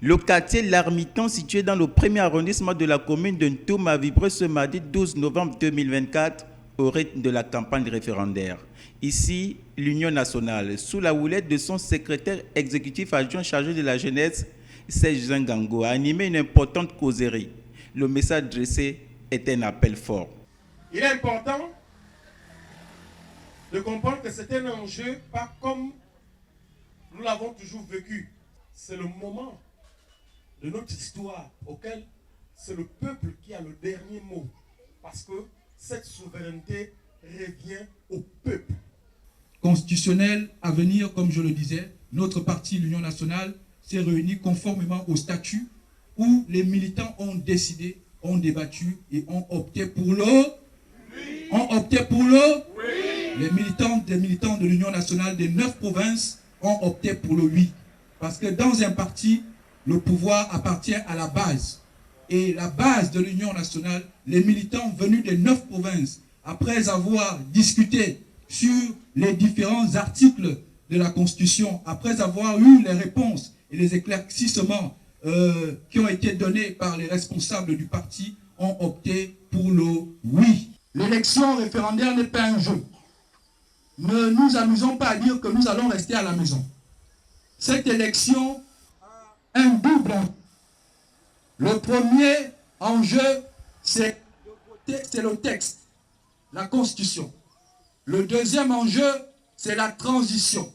Le quartier L'Armiton, situé dans le premier arrondissement de la commune de Ntoum, a vibré ce mardi 12 novembre 2024 au rythme de la campagne référendaire. Ici, l'Union nationale, sous la houlette de son secrétaire exécutif adjoint chargé de la jeunesse, Serge Nzengango, a animé une importante causerie. Le message dressé est un appel fort. Il est important de comprendre que c'est un enjeu pas comme nous l'avons toujours vécu. C'est le moment de notre histoire auquel c'est le peuple qui a le dernier mot. Parce que cette souveraineté revient au peuple. Constitutionnel à venir, comme je le disais, notre parti, l'Union nationale, s'est réuni conformément au statut où les militants ont décidé, ont débattu et ont opté pour le... Oui. Ont opté pour le... Oui. Les militants de l'Union nationale des 9 provinces ont opté pour le oui. Parce que dans un parti, le pouvoir appartient à la base. Et la base de l'Union nationale, les militants venus des 9 provinces, après avoir discuté sur les différents articles de la Constitution, après avoir eu les réponses et les éclaircissements qui ont été donnés par les responsables du parti, ont opté pour le oui. L'élection référendaire n'est pas un jeu. Ne nous amusons pas à dire que nous allons rester à la maison. Cette élection a un double. Le premier enjeu, c'est le texte, la Constitution. Le deuxième enjeu, c'est la transition.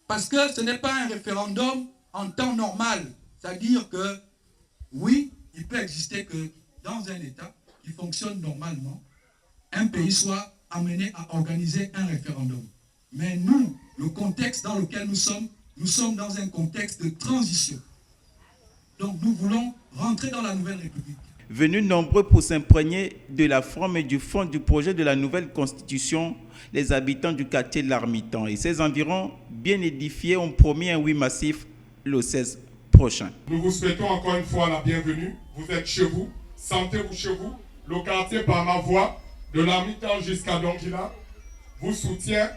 Parce que ce n'est pas un référendum en temps normal. C'est-à-dire que, oui, il peut exister que dans un État qui fonctionne normalement, un pays soit amené à organiser un référendum. Mais nous, le contexte dans lequel nous sommes dans un contexte de transition. Donc nous voulons rentrer dans la nouvelle République. Venus nombreux pour s'imprégner de la forme et du fond du projet de la nouvelle Constitution, les habitants du quartier L'Armiton et ses environs bien édifiés ont promis un oui massif le 16 prochain. Nous vous souhaitons encore une fois la bienvenue. Vous êtes chez vous, sentez-vous chez vous. Le quartier par ma voix, de L'Armiton jusqu'à Dongila, vous soutient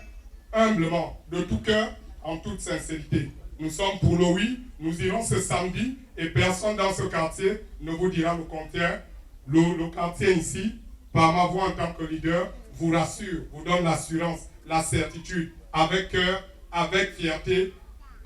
humblement, de tout cœur, en toute sincérité. Nous sommes pour le oui, nous irons ce samedi et personne dans ce quartier ne vous dira le contraire. Le quartier ici, par ma voix en tant que leader, vous rassure, vous donne l'assurance, la certitude, avec cœur, avec fierté,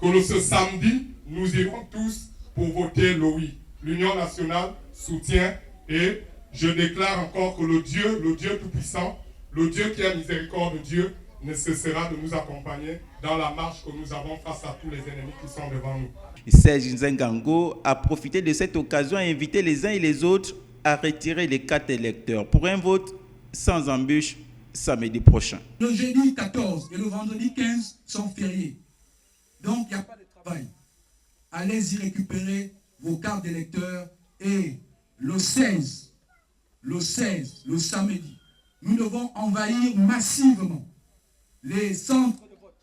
que ce samedi, nous irons tous pour voter le oui. L'Union nationale soutient et je déclare encore que le Dieu tout-puissant, le Dieu qui a miséricorde de Dieu, ne cessera de nous accompagner dans la marche que nous avons face à tous les ennemis qui sont devant nous. Serge Nzengango a profité de cette occasion à inviter les uns et les autres à retirer les cartes électeurs pour un vote sans embûche samedi prochain. Le jeudi 14 et le vendredi 15 sont fériés. Donc il n'y a pas de travail. Allez-y récupérer vos cartes d'électeurs et le 16, le samedi, nous devons envahir massivement les centres de vote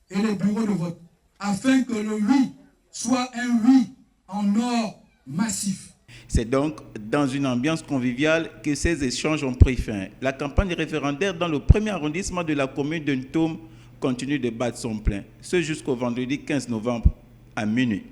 et les bureaux de vote, afin que le oui soit un oui en or massif. C'est donc dans une ambiance conviviale que ces échanges ont pris fin. La campagne référendaire dans le premier arrondissement de la commune de Ntoum continue de battre son plein, ce jusqu'au vendredi 15 novembre à minuit.